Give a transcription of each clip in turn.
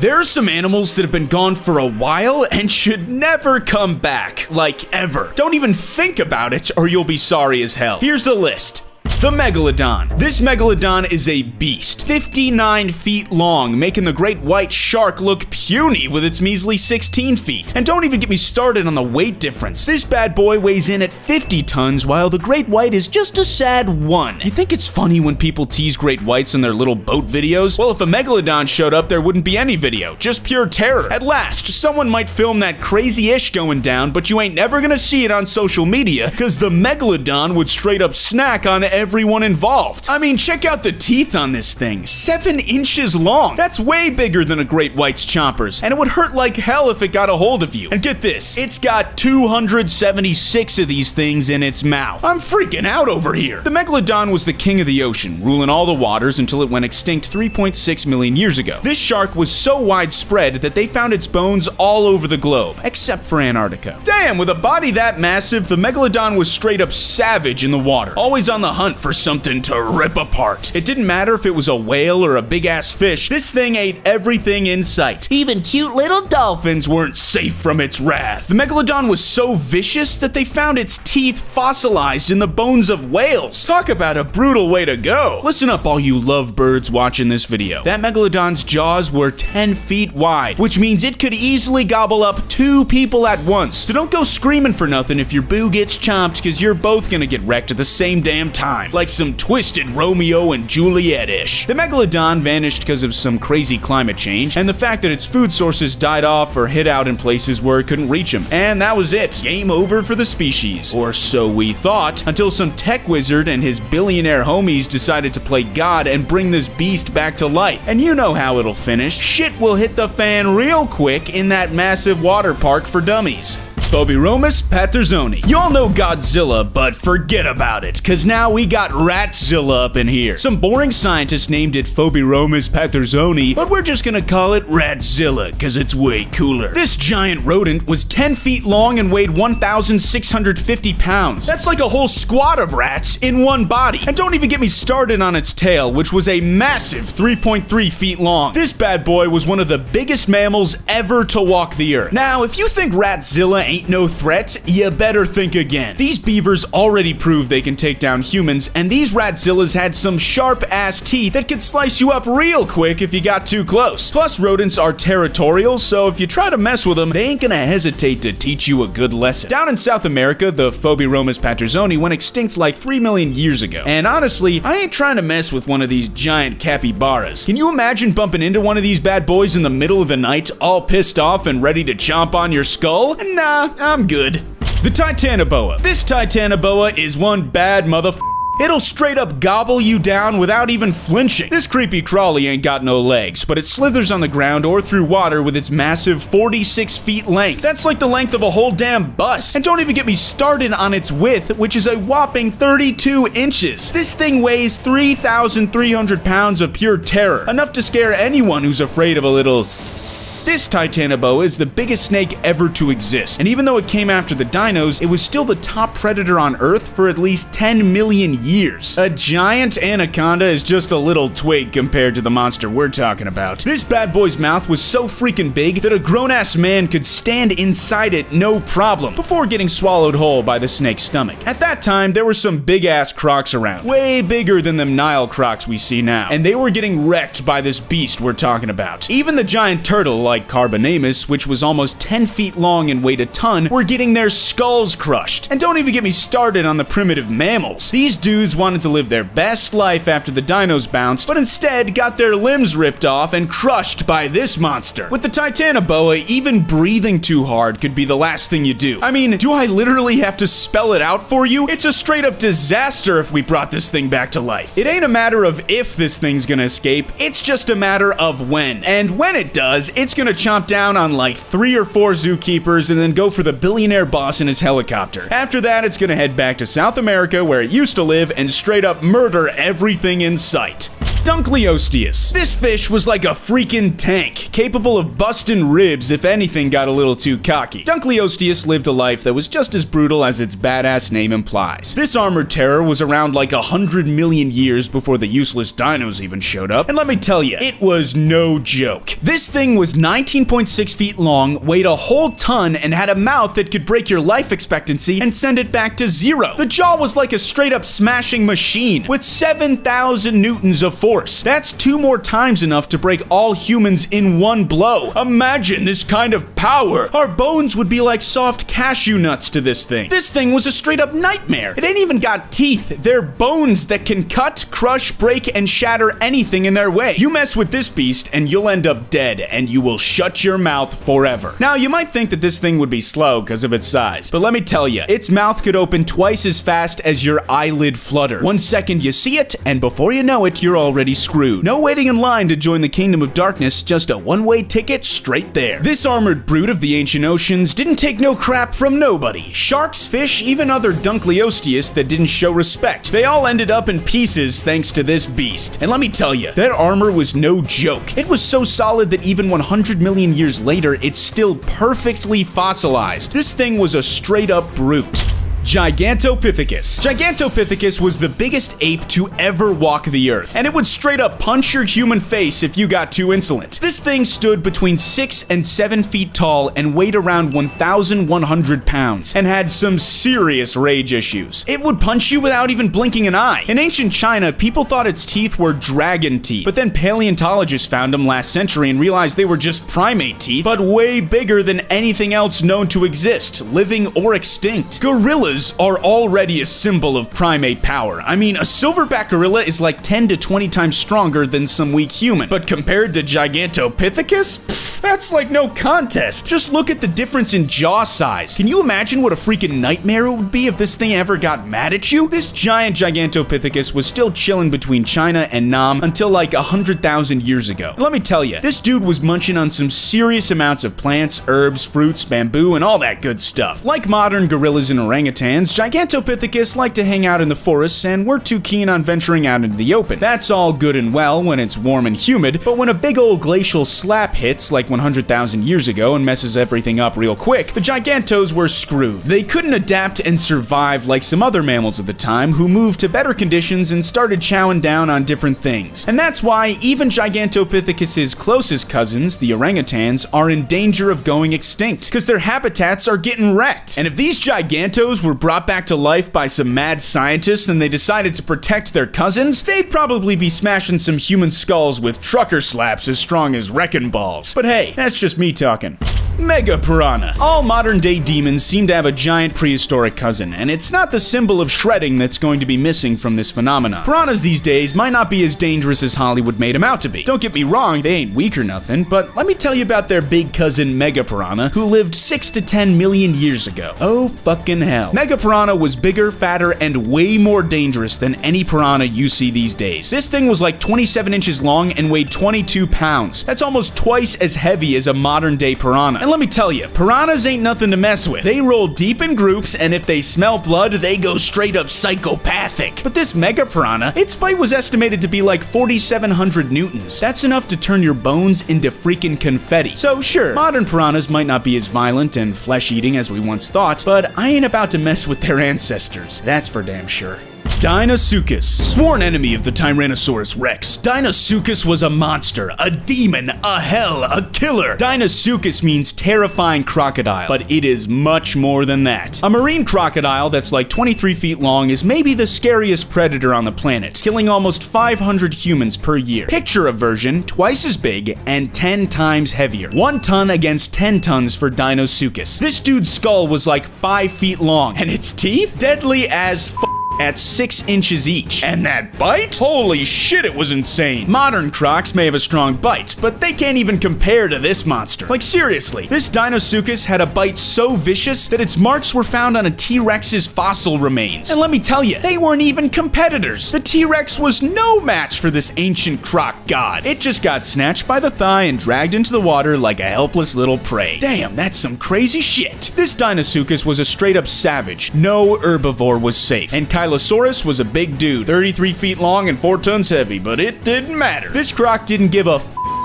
There are some animals that have been gone for a while and should never come back. Like, ever. Don't even think about it or you'll be sorry as hell. Here's the list. The Megalodon. This Megalodon is a beast, 59 feet long, making the great white shark look puny with its measly 16 feet. And don't even get me started on the weight difference. This bad boy weighs in at 50 tons, while the great white is just a sad 1. You think it's funny when people tease great whites in their little boat videos? Well, if a Megalodon showed up, there wouldn't be any video, just pure terror. At last, someone might film that crazy-ish going down, but you ain't never gonna see it on social media, because the Megalodon would straight up snack on everyone involved. I mean, check out the teeth on this thing. 7 inches long. That's way bigger than a great white's chompers, and it would hurt like hell if it got a hold of you. And get this, it's got 276 of these things in its mouth. I'm freaking out over here. The Megalodon was the king of the ocean, ruling all the waters until it went extinct 3.6 million years ago. This shark was so widespread that they found its bones all over the globe, except for Antarctica. Damn, with a body that massive, the Megalodon was straight up savage in the water, always on the hunt for something to rip apart. It didn't matter if it was a whale or a big-ass fish, this thing ate everything in sight. Even cute little dolphins weren't safe from its wrath. The Megalodon was so vicious that they found its teeth fossilized in the bones of whales. Talk about a brutal way to go. Listen up, all you lovebirds watching this video. That Megalodon's jaws were 10 feet wide, which means it could easily gobble up 2 people at once. So don't go screaming for nothing if your boo gets chomped, because you're both gonna get wrecked at the same damn time. Like some twisted Romeo and Juliet-ish. The Megalodon vanished because of some crazy climate change, and the fact that its food sources died off or hid out in places where it couldn't reach them. And that was it. Game over for the species. Or so we thought, until some tech wizard and his billionaire homies decided to play God and bring this beast back to life. And you know how it'll finish. Shit will hit the fan real quick in that massive water park for dummies. Phoberomus pattersoni. You all know Godzilla, but forget about it, cause now we got Ratzilla up in here. Some boring scientist named it Phoberomus pattersoni, but we're just gonna call it Ratzilla, cause it's way cooler. This giant rodent was 10 feet long and weighed 1,650 pounds. That's like a whole squad of rats in one body. And don't even get me started on its tail, which was a massive 3.3 feet long. This bad boy was one of the biggest mammals ever to walk the earth. Now, if you think Ratzilla ain't no threat, you better think again. These beavers already proved they can take down humans, and these Ratzillas had some sharp-ass teeth that could slice you up real quick if you got too close. Plus, rodents are territorial, so if you try to mess with them, they ain't gonna hesitate to teach you a good lesson. Down in South America, the Phoberomus pattersoni went extinct like 3 million years ago. And honestly, I ain't trying to mess with one of these giant capybaras. Can you imagine bumping into one of these bad boys in the middle of the night, all pissed off and ready to chomp on your skull? Nah, I'm good. The Titanoboa. This Titanoboa is one bad motherfucker. It'll straight up gobble you down without even flinching. This creepy crawly ain't got no legs, but it slithers on the ground or through water with its massive 46 feet length. That's like the length of a whole damn bus. And don't even get me started on its width, which is a whopping 32 inches. This thing weighs 3,300 pounds of pure terror, enough to scare anyone who's afraid of a little This Titanoboa is the biggest snake ever to exist, and even though it came after the dinos, it was still the top predator on Earth for at least 10 million years. A giant anaconda is just a little twig compared to the monster we're talking about. This bad boy's mouth was so freaking big that a grown-ass man could stand inside it no problem, before getting swallowed whole by the snake's stomach. At that time, there were some big-ass crocs around, way bigger than them Nile crocs we see now, and they were getting wrecked by this beast we're talking about. Even the giant turtle, like Carbonamus, which was almost 10 feet long and weighed a ton, were getting their skulls crushed. And don't even get me started on the primitive mammals. These dudes wanted to live their best life after the dinos bounced, but instead got their limbs ripped off and crushed by this monster. With the Titanoboa, even breathing too hard could be the last thing you do. I mean, do I literally have to spell it out for you? It's a straight up disaster if we brought this thing back to life. It ain't a matter of if this thing's gonna escape, it's just a matter of when. And when it does, it's gonna chomp down on like 3 or 4 zookeepers and then go for the billionaire boss in his helicopter. After that, it's gonna head back to South America where it used to live and straight up murder everything in sight. Dunkleosteus. This fish was like a freaking tank, capable of busting ribs if anything got a little too cocky. Dunkleosteus lived a life that was just as brutal as its badass name implies. This armored terror was around like 100 million years before the useless dinos even showed up, and let me tell you, it was no joke. This thing was 19.6 feet long, weighed a whole ton, and had a mouth that could break your life expectancy and send it back to zero. The jaw was like a straight up smashing machine with 7,000 newtons of force. That's 2 more times enough to break all humans in one blow. Imagine this kind of power. Our bones would be like soft cashew nuts to this thing. This thing was a straight up nightmare. It ain't even got teeth. They're bones that can cut, crush, break, and shatter anything in their way. You mess with this beast and you'll end up dead, and you will shut your mouth forever. Now, you might think that this thing would be slow because of its size, but let me tell you, its mouth could open twice as fast as your eyelid flutter. 1 second you see it, and before you know it, you're already screwed. No waiting in line to join the Kingdom of Darkness, just a one-way ticket straight there. This armored brute of the ancient oceans didn't take no crap from nobody. Sharks, fish, even other Dunkleosteus that didn't show respect. They all ended up in pieces thanks to this beast. And let me tell you, that armor was no joke. It was so solid that even 100 million years later, it's still perfectly fossilized. This thing was a straight up brute. Gigantopithecus. Gigantopithecus was the biggest ape to ever walk the earth, and it would straight up punch your human face if you got too insolent. This thing stood between 6 and 7 feet tall and weighed around 1,100 pounds, and had some serious rage issues. It would punch you without even blinking an eye. In ancient China, people thought its teeth were dragon teeth, but then paleontologists found them last century and realized they were just primate teeth, but way bigger than anything else known to exist, living or extinct. Gorillas are already a symbol of primate power. I mean, a silverback gorilla is like 10 to 20 times stronger than some weak human, but compared to Gigantopithecus, that's like no contest. Just look at the difference in jaw size. Can you imagine what a freaking nightmare it would be if this thing ever got mad at you? This giant Gigantopithecus was still chilling between China and Nam until like 100,000 years ago. And let me tell you, this dude was munching on some serious amounts of plants, herbs, fruits, bamboo, and all that good stuff. Like modern gorillas and orangutans, Gigantopithecus liked to hang out in the forests and weren't too keen on venturing out into the open. That's all good and well when it's warm and humid, but when a big old glacial slap hits like 100,000 years ago and messes everything up real quick, the Gigantos were screwed. They couldn't adapt and survive like some other mammals of the time who moved to better conditions and started chowing down on different things. And that's why even Gigantopithecus's closest cousins, the orangutans, are in danger of going extinct, because their habitats are getting wrecked. And if these Gigantos were brought back to life by some mad scientists and they decided to protect their cousins, they'd probably be smashing some human skulls with trucker slaps as strong as wrecking balls. But hey, that's just me talking. Mega Piranha. All modern-day demons seem to have a giant prehistoric cousin, and it's not the symbol of shredding that's going to be missing from this phenomenon. Piranhas these days might not be as dangerous as Hollywood made them out to be. Don't get me wrong, they ain't weak or nothing, but let me tell you about their big cousin Mega Piranha, who lived 6 to 10 million years ago. Oh fucking hell. Mega Piranha was bigger, fatter, and way more dangerous than any piranha you see these days. This thing was like 27 inches long and weighed 22 pounds. That's almost twice as heavy as a modern-day piranha. And let me tell you, piranhas ain't nothing to mess with. They roll deep in groups, and if they smell blood, they go straight up psychopathic. But this Mega Piranha, its bite was estimated to be like 4,700 newtons. That's enough to turn your bones into freaking confetti. So sure, modern piranhas might not be as violent and flesh-eating as we once thought, but I ain't about to mess with their ancestors. That's for damn sure. Deinosuchus. Sworn enemy of the Tyrannosaurus Rex, Deinosuchus was a monster, a demon, a hell, a killer. Deinosuchus means terrifying crocodile, but it is much more than that. A marine crocodile that's like 23 feet long is maybe the scariest predator on the planet, killing almost 500 humans per year. Picture a version twice as big and 10 times heavier. 1 ton against 10 tons for Deinosuchus. This dude's skull was like 5 feet long, and its teeth? Deadly as at 6 inches each. And that bite? Holy shit, it was insane. Modern crocs may have a strong bite, but they can't even compare to this monster. Like seriously, this Deinosuchus had a bite so vicious that its marks were found on a T-Rex's fossil remains. And let me tell you, they weren't even competitors. The T-Rex was no match for this ancient croc god. It just got snatched by the thigh and dragged into the water like a helpless little prey. Damn, that's some crazy shit. This Deinosuchus was a straight up savage. No herbivore was safe. And Ankylosaurus was a big dude, 33 feet long and 4 tons heavy, but it didn't matter. This croc didn't give a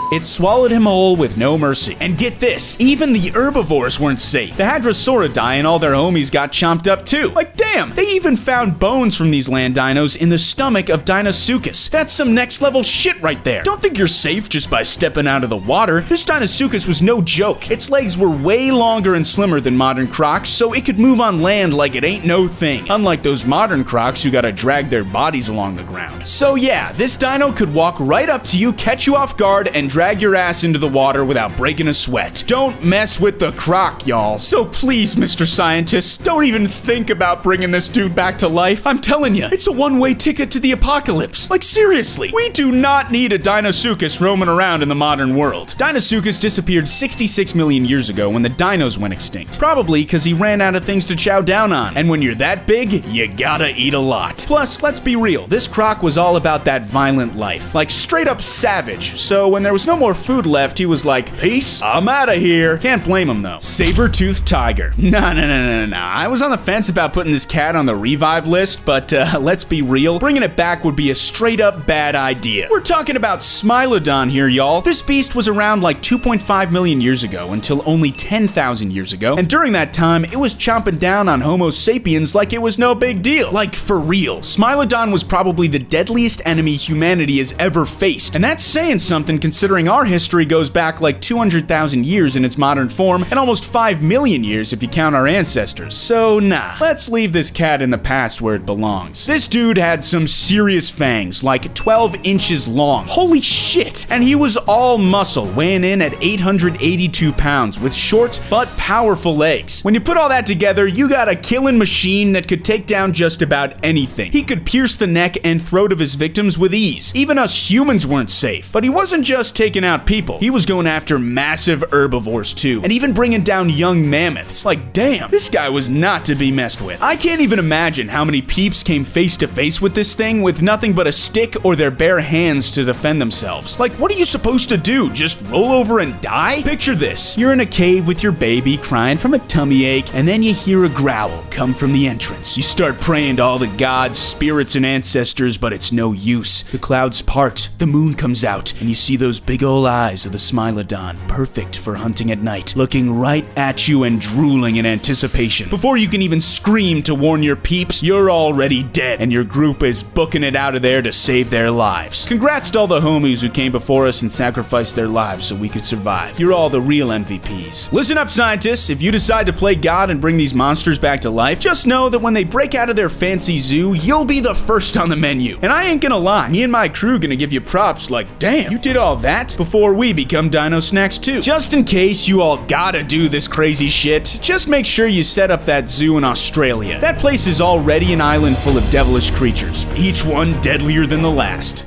it swallowed him whole with no mercy. And get this, even the herbivores weren't safe. The Hadrosauridae and all their homies got chomped up too. Like damn, they even found bones from these land dinos in the stomach of Deinosuchus. That's some next level shit right there. Don't think you're safe just by stepping out of the water. This Deinosuchus was no joke. Its legs were way longer and slimmer than modern crocs, so it could move on land like it ain't no thing. Unlike those modern crocs who gotta drag their bodies along the ground. So yeah, this dino could walk right up to you, catch you off guard, and drag your ass into the water without breaking a sweat. Don't mess with the croc, y'all. So please, Mr. Scientist, don't even think about bringing this dude back to life. I'm telling you, it's a one-way ticket to the apocalypse. Like seriously, we do not need a Deinosuchus roaming around in the modern world. Deinosuchus disappeared 66 million years ago when the dinos went extinct. Probably because he ran out of things to chow down on. And when you're that big, you gotta eat a lot. Plus, let's be real, this croc was all about that violent life. Like straight up savage. So when there was no more food left, he was like, peace, I'm out of here. Can't blame him though. Saber-toothed tiger. No. I was on the fence about putting this cat on the revive list, but let's be real, bringing it back would be a straight up bad idea. We're talking about Smilodon here, y'all. This beast was around like 2.5 million years ago until only 10,000 years ago, and during that time, it was chomping down on Homo sapiens like it was no big deal. Like for real, Smilodon was probably the deadliest enemy humanity has ever faced, and that's saying something considering our history goes back like 200,000 years in its modern form, and almost 5 million years if you count our ancestors. So nah, let's leave this cat in the past where it belongs. This dude had some serious fangs, like 12 inches long. Holy shit! And he was all muscle, weighing in at 882 pounds, with short but powerful legs. When you put all that together, you got a killing machine that could take down just about anything. He could pierce the neck and throat of his victims with ease. Even us humans weren't safe. But he wasn't just taking out people. He was going after massive herbivores too, and even bringing down young mammoths. Like damn, this guy was not to be messed with. I can't even imagine how many peeps came face to face with this thing with nothing but a stick or their bare hands to defend themselves. Like what are you supposed to do? Just roll over and die? Picture this, you're in a cave with your baby crying from a tummy ache, and then you hear a growl come from the entrance. You start praying to all the gods, spirits, and ancestors, but it's no use. The clouds part, the moon comes out, and you see those big ol' eyes of the Smilodon, perfect for hunting at night, looking right at you and drooling in anticipation. Before you can even scream to warn your peeps, you're already dead, and your group is booking it out of there to save their lives. Congrats to all the homies who came before us and sacrificed their lives so we could survive. You're all the real MVPs. Listen up, scientists. If you decide to play God and bring these monsters back to life, just know that when they break out of their fancy zoo, you'll be the first on the menu. And I ain't gonna lie, me and my crew gonna give you props like, damn, you did all that before we become Dino Snacks too. Just in case you all gotta do this crazy shit, just make sure you set up that zoo in Australia. That place is already an island full of devilish creatures, each one deadlier than the last.